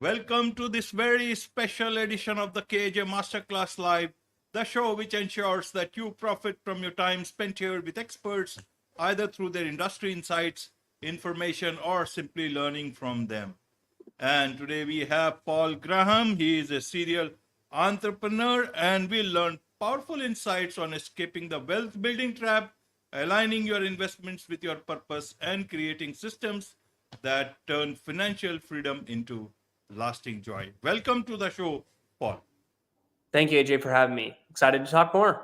Welcome to this very special edition of the KJ Masterclass Live, the show which ensures that you profit from your time spent here with experts, either through their industry insights, information, or simply learning from them. And today we have Paul Graham. He is a serial entrepreneur, and we'll learn powerful insights on escaping the wealth building trap, aligning your investments with your purpose, and creating systems that turn financial freedom into lasting joy. Welcome to the show, Paul. Thank you, AJ, for having me. Excited to talk more.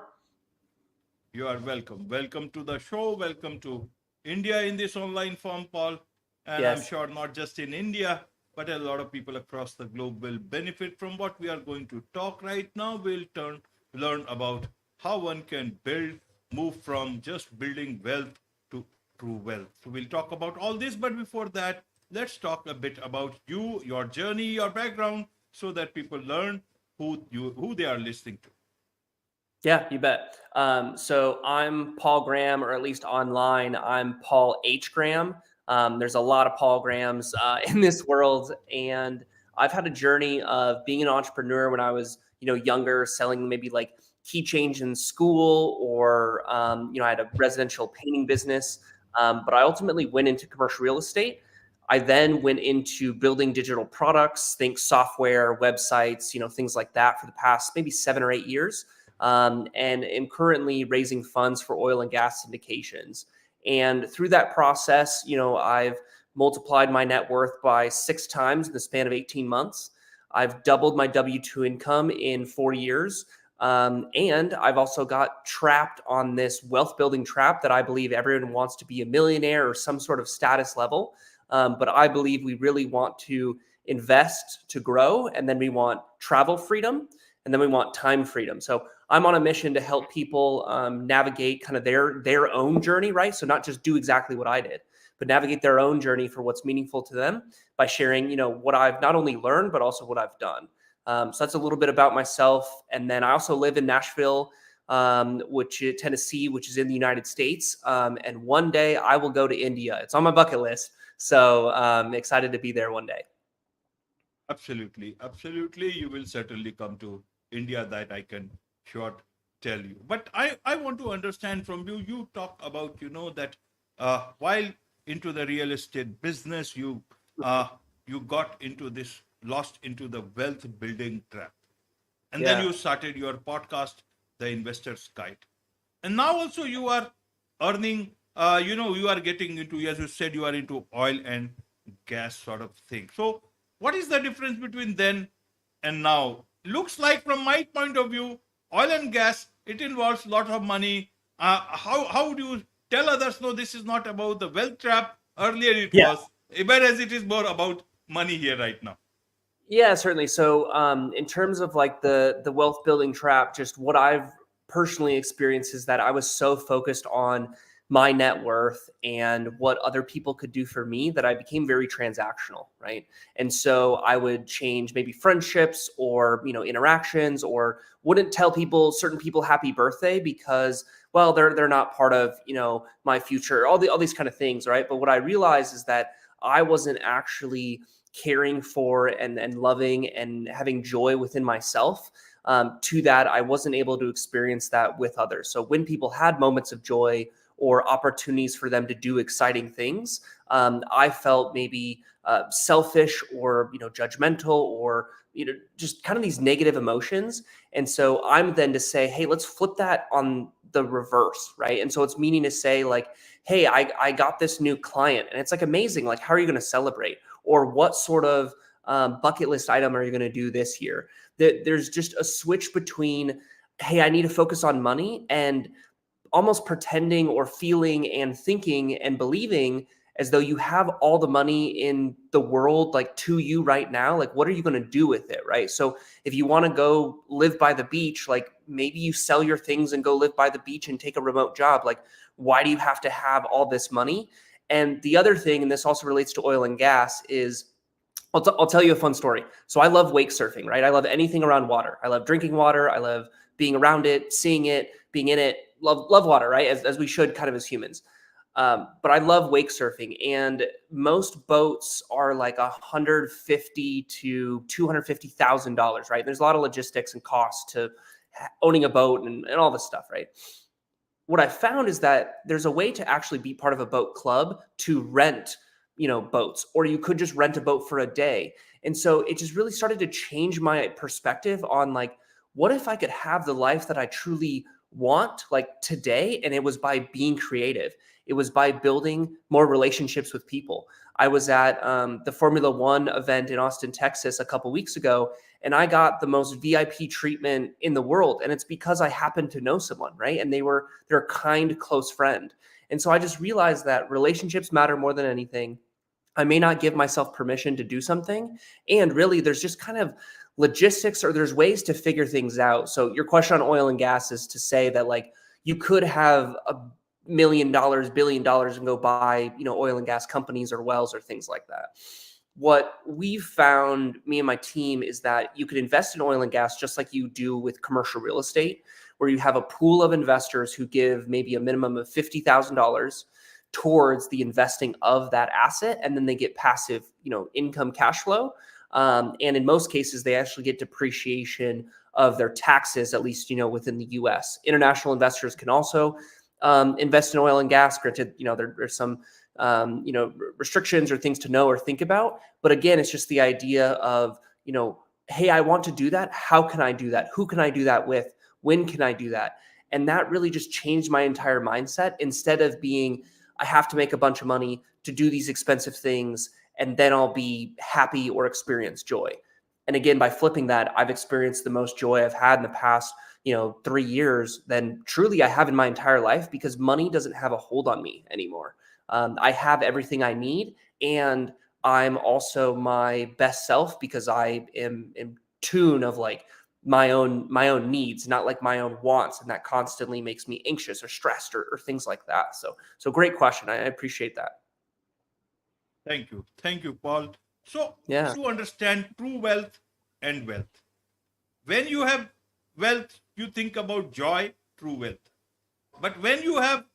You are welcome. Welcome to the show. Welcome to India in this online form, Paul. And I'm Yes. sure not just in India, but a lot of people across the globe will benefit from what we are going to talk right now. We'll learn about how one can move from just building wealth to true wealth. So we'll talk about all this, but before that, let's talk a bit about you, your journey, your background, so that people learn who they are listening to. Yeah, you bet. So I'm Paul Graham, or at least online, I'm Paul H. Graham. There's a lot of Paul Grahams in this world, and I've had a journey of being an entrepreneur when I was, younger, selling maybe like keychains in school, or I had a residential painting business. But I ultimately went into commercial real estate. I then went into building digital products, think software, websites, things like that for the past maybe 7 or 8 years. And am currently raising funds for oil and gas syndications. And through that process, I've multiplied my net worth by 6 times in the span of 18 months. I've doubled my W-2 income in 4 years. And I've also got trapped on this wealth building trap that I believe everyone wants to be a millionaire or some sort of status level. But I believe we really want to invest to grow, and then we want travel freedom, and then we want time freedom. So I'm on a mission to help people navigate kind of their own journey, right? So not just do exactly what I did, but navigate their own journey for what's meaningful to them by sharing, what I've not only learned, but also what I've done. So that's a little bit about myself. And then I also live in Nashville, Tennessee, which is in the United States. And one day I will go to India. It's on my bucket list. So excited to be there one day. Absolutely. Absolutely. You will certainly come to India, that I can sure tell you. But I want to understand from you, you talk about, that while into the real estate business, you got into this, lost into the wealth building trap. And then Yeah. you started your podcast, The Investor's Guide. And now also you are earning, you are getting into, as you said, you are into oil and gas sort of thing. So what is the difference between then and now? Looks like from my point of view, oil and gas, it involves a lot of money. How do you tell others, no, this is not about the wealth trap? Earlier it Yeah. was, whereas it is more about money here right now. Yeah, certainly. So, in terms of like the wealth building trap, just what I've personally experienced is that I was so focused on my net worth and what other people could do for me that I became very transactional, right? And so I would change maybe friendships or, interactions, or wouldn't tell certain people happy birthday because, well, they're not part of, my future, all these kind of things, right? But what I realized is that I wasn't actually caring for and loving and having joy within myself. To that, I wasn't able to experience that with others. So when people had moments of joy or opportunities for them to do exciting things, I felt maybe selfish or judgmental, or just kind of these negative emotions. And so I'm then to say, hey, let's flip that on the reverse, right? And so it's meaning to say like, hey, I got this new client and it's like amazing. Like, how are you going to celebrate? Or what sort of bucket list item are you going to do this year? There's just a switch between, hey, I need to focus on money, and almost pretending or feeling and thinking and believing as though you have all the money in the world, like to you right now. Like, what are you going to do with it? Right. So if you want to go live by the beach, like maybe you sell your things and go live by the beach and take a remote job. Like, why do you have to have all this money? And the other thing, and this also relates to oil and gas, is I'll tell you a fun story. So I love wake surfing, right? I love anything around water. I love drinking water. I love being around it, seeing it, being in it. Love water, right? As we should kind of as humans. But I love wake surfing, and most boats are like $150 to $250,000, right? There's a lot of logistics and costs to owning a boat and all this stuff, right? What I found is that there's a way to actually be part of a boat club to rent, boats, or you could just rent a boat for a day. And so it just really started to change my perspective on like, what if I could have the life that I truly want like today? And it was by being creative. It was by building more relationships with people. I was at the Formula One event in Austin, Texas a couple weeks ago, and I got the most VIP treatment in the world. And it's because I happened to know someone, right? And they're a kind, close friend. And so I just realized that relationships matter more than anything. I may not give myself permission to do something. And really, there's just kind of logistics, or there's ways to figure things out. So your question on oil and gas is to say that like you could have $1 million, $1 billion and go buy, oil and gas companies or wells or things like that. What we've found, me and my team, is that you could invest in oil and gas just like you do with commercial real estate, where you have a pool of investors who give maybe a minimum of $50,000 towards the investing of that asset, and then they get passive, income cash flow. And in most cases, they actually get depreciation of their taxes, at least, within the US. International investors can also invest in oil and gas. Granted, there's some, restrictions or things to know or think about. But again, it's just the idea of, hey, I want to do that. How can I do that? Who can I do that with? When can I do that? And that really just changed my entire mindset. Instead of being, I have to make a bunch of money to do these expensive things, and then I'll be happy or experience joy. And again, by flipping that, I've experienced the most joy I've had in the past, 3 years than truly I have in my entire life, because money doesn't have a hold on me anymore. I have everything I need, and I'm also my best self because I am in tune of like my own needs, not like my own wants, and that constantly makes me anxious or stressed or things like that. So great question. I appreciate that. Thank you, Paul. So Yeah. to understand true wealth and wealth, when you have wealth, you think about joy, true wealth. But when you have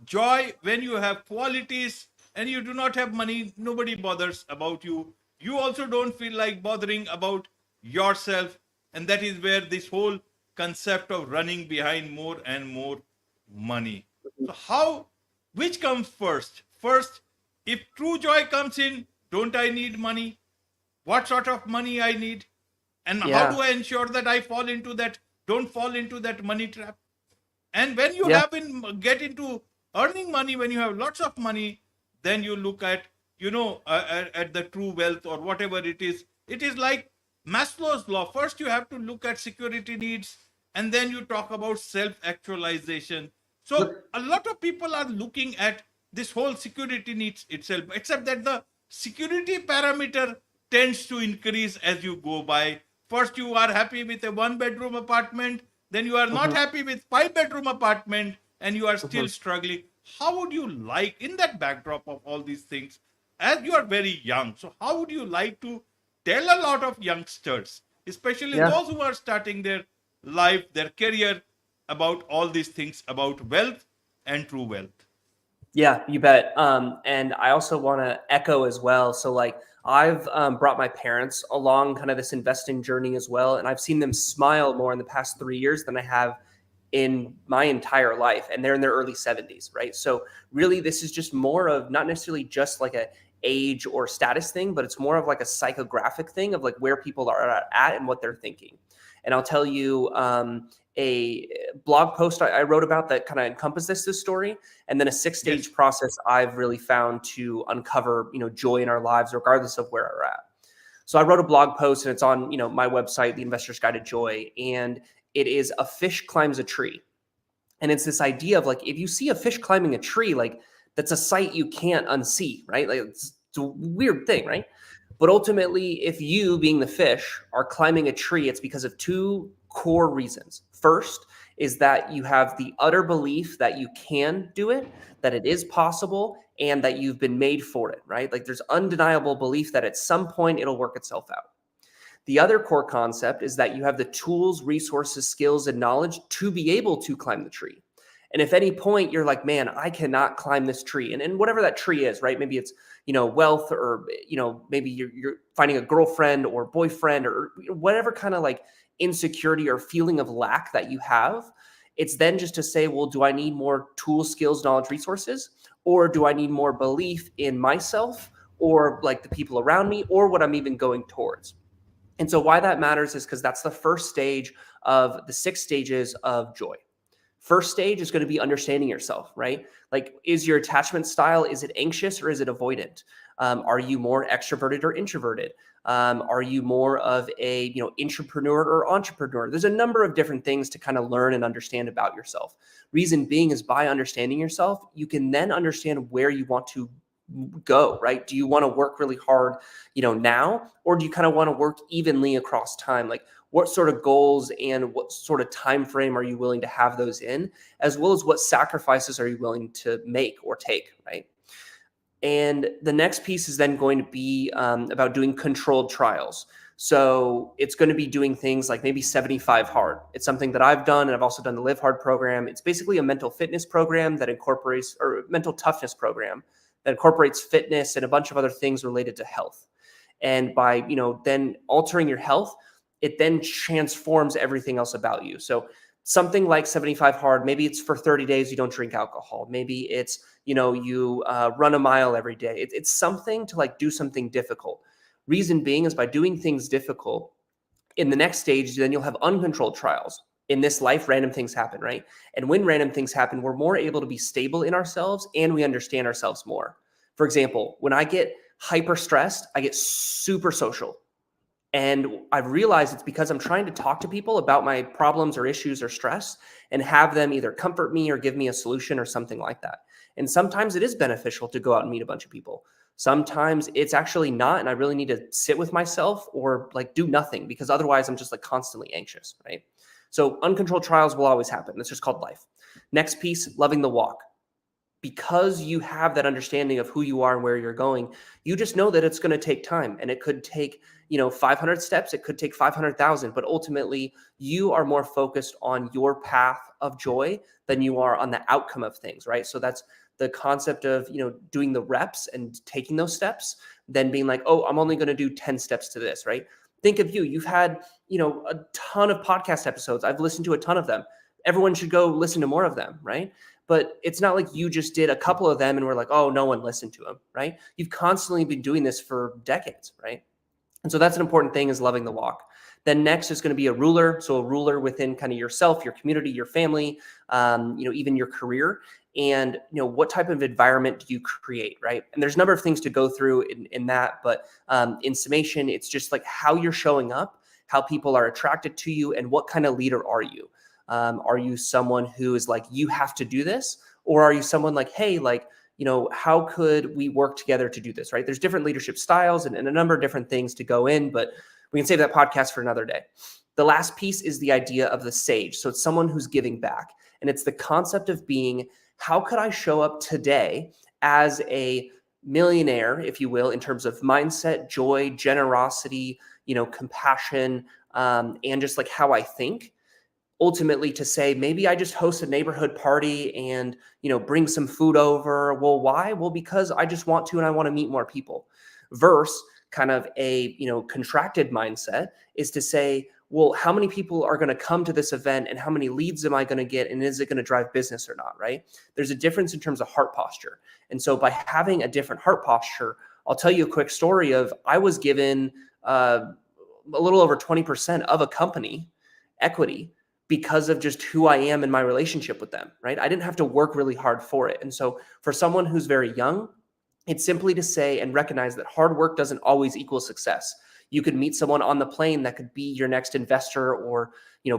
joy, when you have qualities, and you do not have money, nobody bothers about you. You also don't feel like bothering about yourself. And that is where this whole concept of running behind more and more money. So which comes first? First, if true joy comes in, don't I need money? What sort of money I need? And how do I ensure that I don't fall into that money trap? And when you get into earning money, when you have lots of money, then you look at, at the true wealth or whatever it is. It is like Maslow's law. First, you have to look at security needs, and then you talk about self-actualization. So a lot of people are looking at this whole security needs itself, except that the security parameter tends to increase as you go by. First, you are happy with a 1-bedroom apartment, then you are not happy with 5-bedroom apartment, and you are still struggling. How would you like, in that backdrop of all these things, as you are very young, so how would you like to tell a lot of youngsters, especially those who are starting their life, their career, about all these things, about wealth and true wealth? Yeah, you bet. And I also want to echo as well. So like I've brought my parents along kind of this investing journey as well. And I've seen them smile more in the past 3 years than I have in my entire life. And they're in their early 70s, right? So really this is just more of not necessarily just like a age or status thing, but it's more of like a psychographic thing of like where people are at and what they're thinking. And I'll tell you a blog post I wrote about that kind of encompasses this story, and then a 6-stage process I've really found to uncover, joy in our lives, regardless of where we're at. So I wrote a blog post, and it's on, my website, The Investor's Guide to Joy, and it is a fish climbs a tree. And it's this idea of like, if you see a fish climbing a tree, like that's a sight you can't unsee, right? Like it's a weird thing, right? But ultimately, if you, being the fish, are climbing a tree, it's because of 2 core reasons. First is that you have the utter belief that you can do it, that it is possible, and that you've been made for it, right? Like there's undeniable belief that at some point it'll work itself out. The other core concept is that you have the tools, resources, skills, and knowledge to be able to climb the tree. And if any point you're like, man, I cannot climb this tree, and whatever that tree is, right? Maybe it's, wealth, or, maybe you're finding a girlfriend or boyfriend, or whatever kind of like insecurity or feeling of lack that you have. It's then just to say, well, do I need more tools, skills, knowledge, resources? Or do I need more belief in myself, or like the people around me, or what I'm even going towards? And so why that matters is because that's the first stage of the 6 stages of joy. First stage is going to be understanding yourself, right? Like, is your attachment style, is it anxious or is it avoidant? Are you more extroverted or introverted? Are you more of a, intrapreneur or entrepreneur? There's a number of different things to kind of learn and understand about yourself. Reason being is, by understanding yourself, you can then understand where you want to go, right? Do you want to work really hard, now, or do you kind of want to work evenly across time? Like, what sort of goals and what sort of time frame are you willing to have those in, as well as what sacrifices are you willing to make or take, right? And the next piece is then going to be about doing controlled trials. So it's going to be doing things like maybe 75 Hard. It's something that I've done, and I've also done the Live Hard program. It's basically a mental fitness program that incorporates, or mental toughness program that incorporates fitness and a bunch of other things related to health. And by, then altering your health, it then transforms everything else about you. So something like 75 Hard, maybe it's for 30 days, you don't drink alcohol. Maybe it's, you run a mile every day. It's something to like do something difficult. Reason being is, by doing things difficult, in the next stage, then you'll have uncontrolled trials. In this life, random things happen, right? And when random things happen, we're more able to be stable in ourselves, and we understand ourselves more. For example, when I get hyper stressed, I get super social. And I've realized it's because I'm trying to talk to people about my problems or issues or stress, and have them either comfort me or give me a solution or something like that. And sometimes it is beneficial to go out and meet a bunch of people. Sometimes it's actually not, and I really need to sit with myself or like do nothing, because otherwise I'm just like constantly anxious, right? So uncontrolled trials will always happen. That's just called life. Next piece, loving the walk. Because you have that understanding of who you are and where you're going, you just know that it's going to take time, and it could take, 500 steps, it could take 500,000, but ultimately you are more focused on your path of joy than you are on the outcome of things, right? So that's the concept of, doing the reps and taking those steps, then being like, oh, I'm only going to do 10 steps to this, right? Think of you've had, a ton of podcast episodes. I've listened to a ton of them. Everyone should go listen to more of them, right? But it's not like you just did a couple of them and we're like, oh, no one listened to them, right? You've constantly been doing this for decades, right? And so that's an important thing, is loving the walk. Then next is going to be a ruler. So a ruler within kind of yourself, your community, your family, even your career. And, what type of environment do you create, right? And there's a number of things to go through in that. But in summation, it's just like how you're showing up, how people are attracted to you, and what kind of leader are you? Are you someone who is like, you have to do this? Or are you someone like, hey, like, how could we work together to do this, right? There's different leadership styles and a number of different things to go in, but we can save that podcast for another day. The last piece is the idea of the sage. So it's someone who's giving back. And it's the concept of being, how could I show up today as a millionaire, if you will, in terms of mindset, joy, generosity, compassion, and just like how I think. Ultimately, to say, maybe I just host a neighborhood party and, bring some food over. Well, why? Well, because I just want to, and I want to meet more people. Versus kind of a, contracted mindset is to say, well, how many people are going to come to this event, and how many leads am I going to get? And is it going to drive business or not? Right? There's a difference in terms of heart posture. And so by having a different heart posture, I'll tell you a quick story of, I was given a little over 20% of a company equity because of just who I am in my relationship with them, right? I didn't have to work really hard for it. And so for someone who's very young, it's simply to say and recognize that hard work doesn't always equal success. You could meet someone on the plane that could be your next investor, or,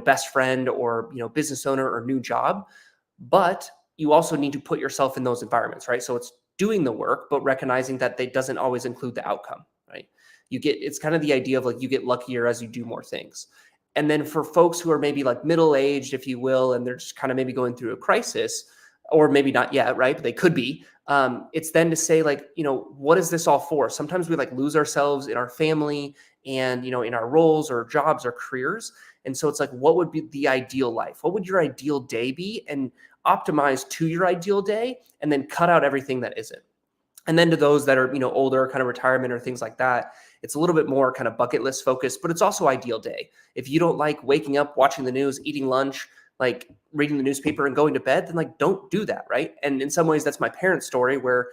best friend, or, business owner, or new job. But you also need to put yourself in those environments, right? So it's doing the work, but recognizing that they doesn't always include the outcome, right? It's kind of the idea of like, you get luckier as you do more things. And then for folks who are maybe like middle-aged, if you will, and they're just kind of maybe going through a crisis, or maybe not yet, right? But they could be. It's then to say like, what is this all for? Sometimes we like lose ourselves in our family and, in our roles or jobs or careers. And so it's like, what would be the ideal life? What would your ideal day be? And optimize to your ideal day and then cut out everything that isn't. And then to those that are, older, kind of retirement or things like that, it's a little bit more kind of bucket list focused, but it's also ideal day. If you don't like waking up, watching the news, eating lunch, like reading the newspaper and going to bed, then like don't do that, right? And in some ways, that's my parents' story where,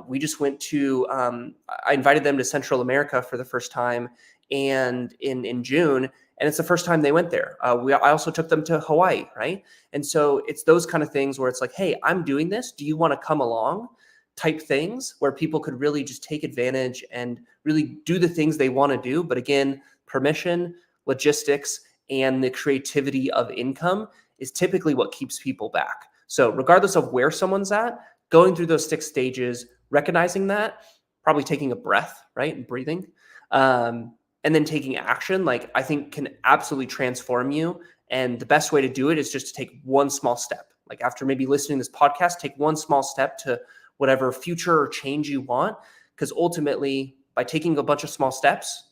we just went to, I invited them to Central America for the first time and in June, and it's the first time they went there. I also took them to Hawaii, right? And so it's those kind of things where it's like, hey, I'm doing this. Do you want to come along? Type things where people could really just take advantage and really do the things they want to do. But again, permission, logistics, and the creativity of income is typically what keeps people back. So regardless of where someone's at, going through those 6 stages, recognizing that, probably taking a breath, right? And breathing, and then taking action, like I think can absolutely transform you. And the best way to do it is just to take one small step. Like after maybe listening to this podcast, take one small step to whatever future or change you want. Because ultimately, by taking a bunch of small steps,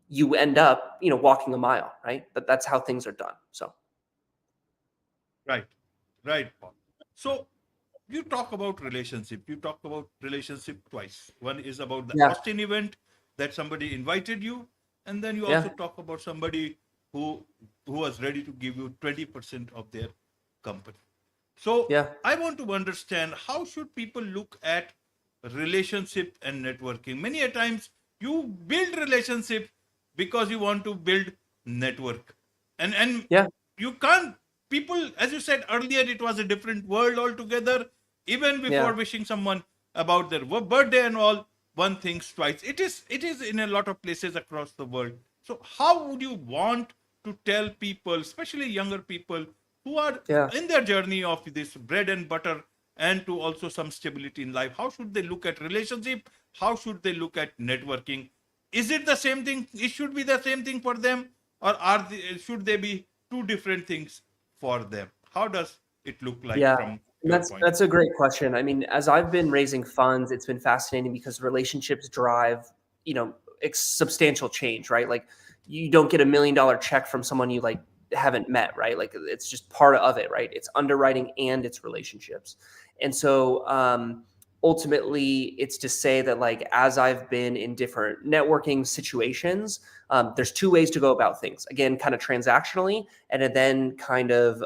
you end up, walking a mile, right? That's how things are done. So. Right, Paul. So you talk about relationship. You talk about relationship twice. One is about the Austin event that somebody invited you, and then you also talk about somebody who was ready to give you 20% of their company. So I want to understand, how should people look at relationship and networking? Many a times you build relationship because you want to build network. And you can't, people, as you said earlier, it was a different world altogether. Even before wishing someone about their birthday and all, one thinks twice. It is in a lot of places across the world. So how would you want to tell people, especially younger people, who are in their journey of this bread and butter and to also some stability in life? How should they look at relationship? How should they look at networking? Is it the same thing? It should be the same thing for them, or should they be two different things for them? How does it look like from your point? That's a great question. I mean, as I've been raising funds, it's been fascinating because relationships drive, substantial change, right? Like you don't get $1 million check from someone you like haven't met, right? Like it's just part of it, right? It's underwriting and it's relationships. And so ultimately it's to say that like, as I've been in different networking situations, there's 2 ways to go about things. Again, kind of transactionally, and then kind of,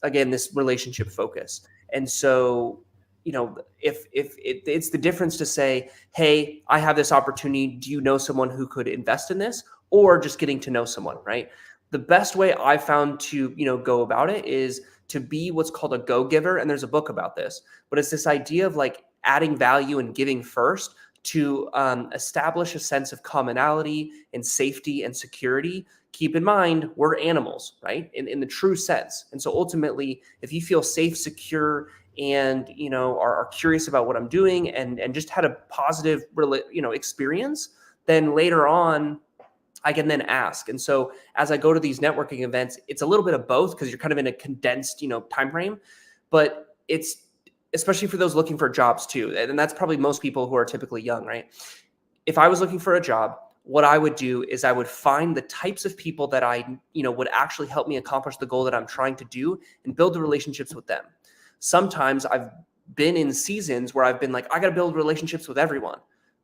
again, this relationship focus. And so, if it's the difference to say, hey, I have this opportunity. Do you know someone who could invest in this? Or just getting to know someone, right? The best way I found to, go about it is to be what's called a go-giver. And there's a book about this, but it's this idea of like adding value and giving first to establish a sense of commonality and safety and security. Keep in mind, we're animals, right? In the true sense. And so ultimately, if you feel safe, secure, and, are curious about what I'm doing and just had a positive, experience, then later on, I can then ask. And so as I go to these networking events, it's a little bit of both because you're kind of in a condensed, time frame, but it's especially for those looking for jobs too. And that's probably most people who are typically young, right? If I was looking for a job, what I would do is I would find the types of people that I, would actually help me accomplish the goal that I'm trying to do and build the relationships with them. Sometimes I've been in seasons where I've been like, I got to build relationships with everyone.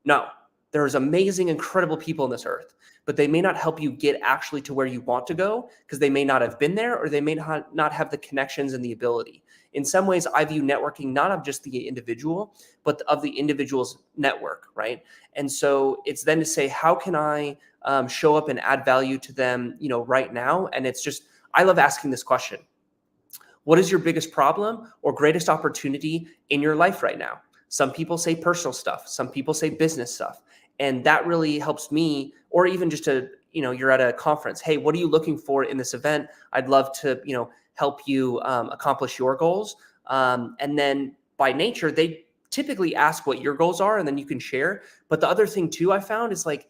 No, there's amazing, incredible people on this earth, but they may not help you get actually to where you want to go because they may not have been there or they may not have the connections and the ability. In some ways, I view networking not of just the individual, but of the individual's network, right? And so it's then to say, how can I show up and add value to them, right now? And it's just, I love asking this question. What is your biggest problem or greatest opportunity in your life right now? Some people say personal stuff. Some people say business stuff. And that really helps me, or even just you're at a conference. Hey, what are you looking for in this event? I'd love to, help you accomplish your goals. And then by nature, they typically ask what your goals are and then you can share. But the other thing too, I found is like,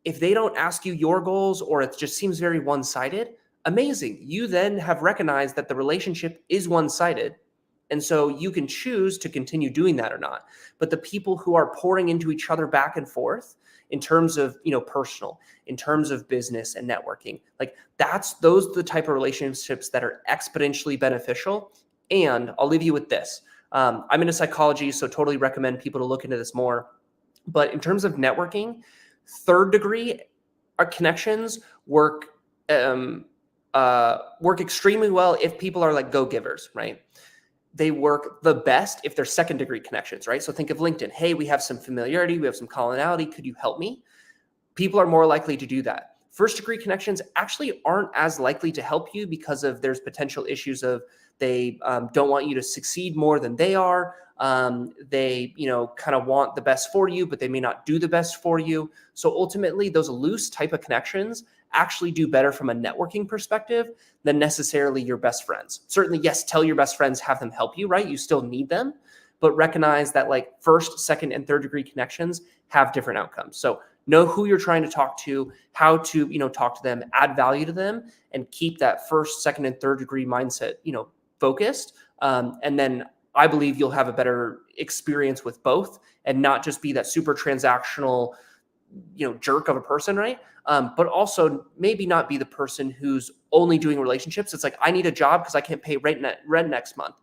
if they don't ask you your goals or it just seems very one-sided, amazing. You then have recognized that the relationship is one-sided. And so you can choose to continue doing that or not. But the people who are pouring into each other back and forth in terms of, personal, in terms of business and networking, like those are the type of relationships that are exponentially beneficial And I'll leave you with this. I'm into psychology, so totally recommend people to look into this more. But in terms of networking, third degree connections work extremely well if people are like go-givers, right? They work the best if they're second degree connections, right? So think of LinkedIn. Hey, we have some familiarity, we have some commonality. Could you help me? People are more likely to do that. First degree connections actually aren't as likely to help you because of there's potential issues of they don't want you to succeed more than they are. They, kind of want the best for you, but they may not do the best for you. So ultimately, those loose type of connections actually do better from a networking perspective than necessarily your best friends. Certainly, yes, tell your best friends, have them help you, right? You still need them, but recognize that like first, second, and third degree connections have different outcomes. So know who you're trying to talk to, how to, talk to them, add value to them, and keep that first, second, and third degree mindset, focused. And then I believe you'll have a better experience with both and not just be that super transactional, jerk of a person, right? But also maybe not be the person who's only doing relationships. It's like, I need a job because I can't pay rent next month.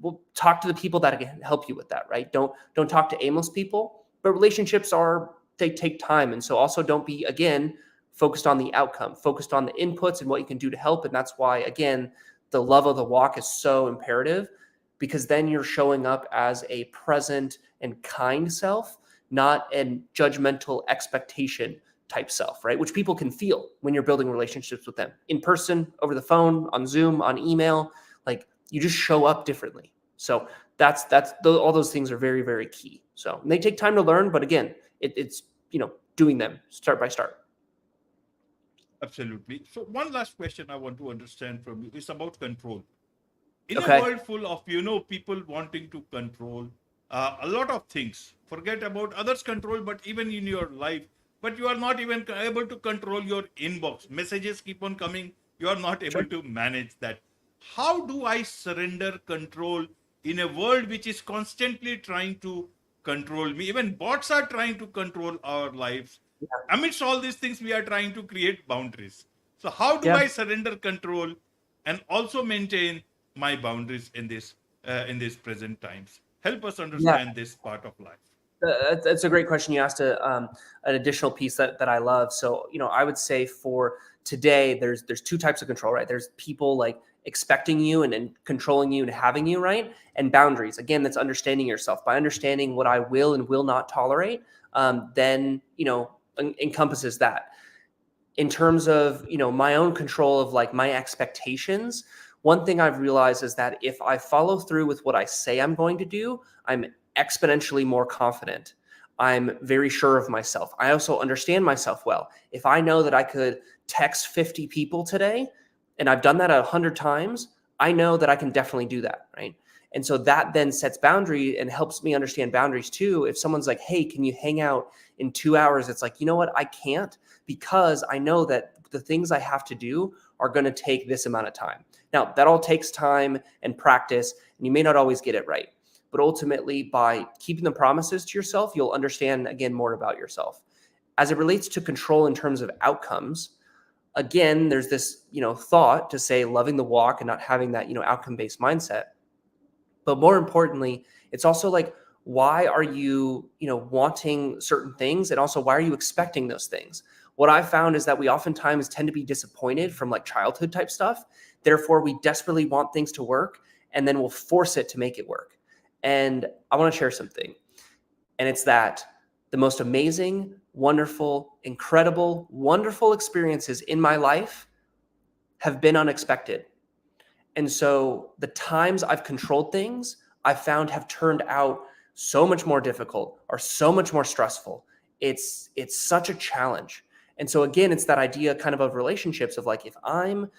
Well, talk to the people that can help you with that, right? Don't talk to aimless people, but relationships they take time. And so also don't be, again, focused on the outcome, focused on the inputs and what you can do to help. And that's why, again, the love of the walk is so imperative, because then you're showing up as a present and kind self, not a judgmental expectation type self, right? Which people can feel when you're building relationships with them in person, over the phone, on Zoom, on email. Like you just show up differently. So all those things are very, very key. So they take time to learn, but again, it's doing them start by start. Absolutely. So one last question I want to understand from you is about control. In Okay. a world full of, people wanting to control a lot of things, forget about others' control, but even in your life, but you are not even able to control your inbox. Messages keep on coming. You are not able to manage that. How do I surrender control in a world which is constantly trying to control me? Even bots are trying to control our lives. Yeah. Amidst all these things, we are trying to create boundaries. So how do Yeah. I surrender control and also maintain my boundaries in these present times? Help us understand this part of life. That's a great question. You asked an additional piece that I love. So, I would say for today, there's two types of control, right? There's people like expecting you and controlling you and having you, right? And boundaries. Again, that's understanding yourself. By understanding what I will and will not tolerate, then, encompasses that. In terms of, my own control of like my expectations, one thing I've realized is that if I follow through with what I say I'm going to do, I'm exponentially more confident. I'm very sure of myself. I also understand myself well. If I know that I could text 50 people today, and I've done that 100 times, I know that I can definitely do that, right? And so that then sets boundary and helps me understand boundaries too. If someone's like, hey, can you hang out in 2 hours? It's like, you know what? I can't, because I know that the things I have to do are going to take this amount of time. Now, that all takes time and practice, and you may not always get it right. But ultimately, by keeping the promises to yourself, you'll understand, again, more about yourself. As it relates to control in terms of outcomes, again, there's this, thought to say loving the walk and not having that, outcome-based mindset. But more importantly, it's also like, why are you, wanting certain things? And also, why are you expecting those things? What I found is that we oftentimes tend to be disappointed from like childhood type stuff. Therefore, we desperately want things to work, and then we'll force it to make it work. And I want to share something. And it's that the most amazing, wonderful, incredible, wonderful experiences in my life have been unexpected. And so the times I've controlled things, I found have turned out so much more difficult or so much more stressful. It's such a challenge. And so again, it's that idea kind of relationships of like, if I'm,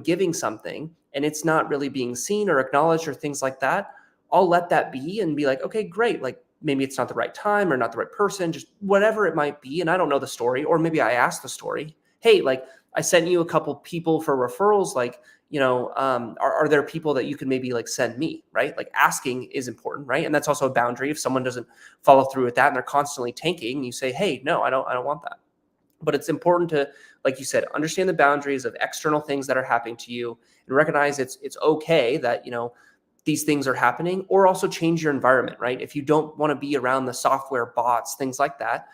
giving something and it's not really being seen or acknowledged or things like that, I'll let that be and be like, okay, great. Like maybe it's not the right time or not the right person, just whatever it might be. And I don't know the story, or maybe I asked the story. Hey, like I sent you a couple people for referrals. Like, are there people that you can maybe like send me, right? Like asking is important, right? And that's also a boundary. If someone doesn't follow through with that and they're constantly tanking, you say, hey, no, I don't want that. But it's important to, like you said, understand the boundaries of external things that are happening to you and recognize it's okay that, these things are happening, or also change your environment, right? If you don't want to be around the software bots, things like that,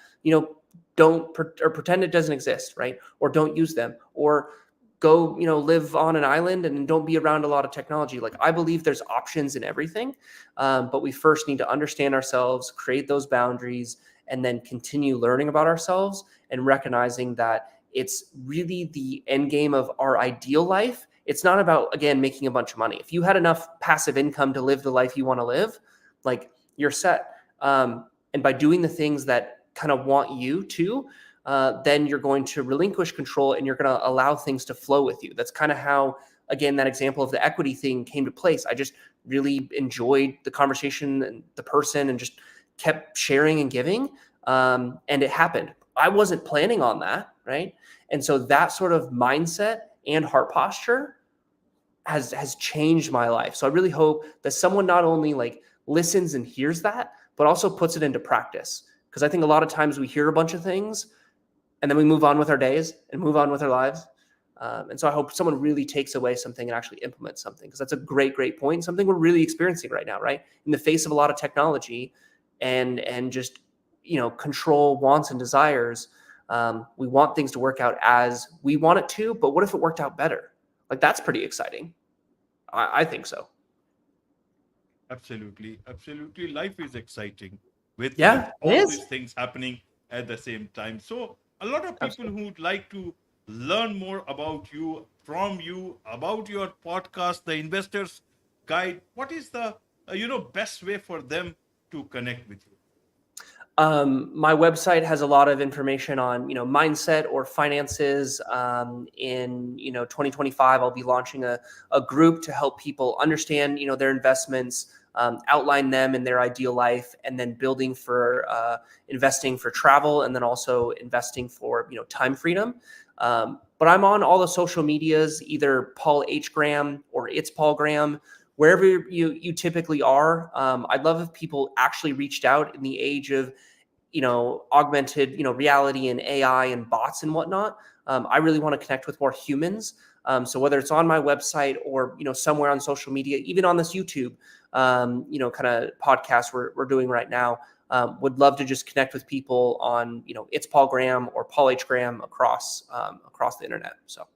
don't or pretend it doesn't exist, right? Or don't use them, or go, live on an island and don't be around a lot of technology. Like, I believe there's options in everything, but we first need to understand ourselves, create those boundaries, and then continue learning about ourselves and recognizing that it's really the end game of our ideal life. It's not about, again, making a bunch of money. If you had enough passive income to live the life you want to live, like, you're set. And by doing the things that kind of want you to, then you're going to relinquish control and you're going to allow things to flow with you. That's kind of how, again, that example of the equity thing came to place. I just really enjoyed the conversation and the person and just kept sharing and giving. And it happened. I wasn't planning on that, right? And so that sort of mindset and heart posture has changed my life. So I really hope that someone not only like listens and hears that, but also puts it into practice. Because I think a lot of times we hear a bunch of things and then we move on with our days and move on with our lives. And so I hope someone really takes away something and actually implements something, because that's a great, great point. Something we're really experiencing right now, right? In the face of a lot of technology and just, control wants and desires. We want things to work out as we want it to, but what if it worked out better? Like, that's pretty exciting. I think so. Absolutely. Life is exciting with Yeah, all it is. these things happening at the same time. So a lot of people who would like to learn more about you, from you, about your podcast, The Investor's Guide, what is the best way for them to connect with you? My website has a lot of information on, mindset or finances. In 2025, I'll be launching a group to help people understand, their investments, outline them in their ideal life, and then building for investing for travel, and then also investing for time freedom. But I'm on all the social medias, either Paul H. Graham or It's Paul Graham. Wherever you typically are. I'd love if people actually reached out in the age of augmented reality and AI and bots and whatnot. I really want to connect with more humans. So whether it's on my website or somewhere on social media, even on this YouTube kind of podcast we're doing right now, would love to just connect with people on It's Paul Graham or Paul H. Graham across the internet. So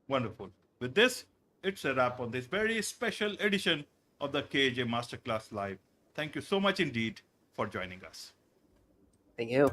wonderful. With this, it's a wrap on this very special edition of the KJ Masterclass Live. Thank you so much indeed for joining us. thank you.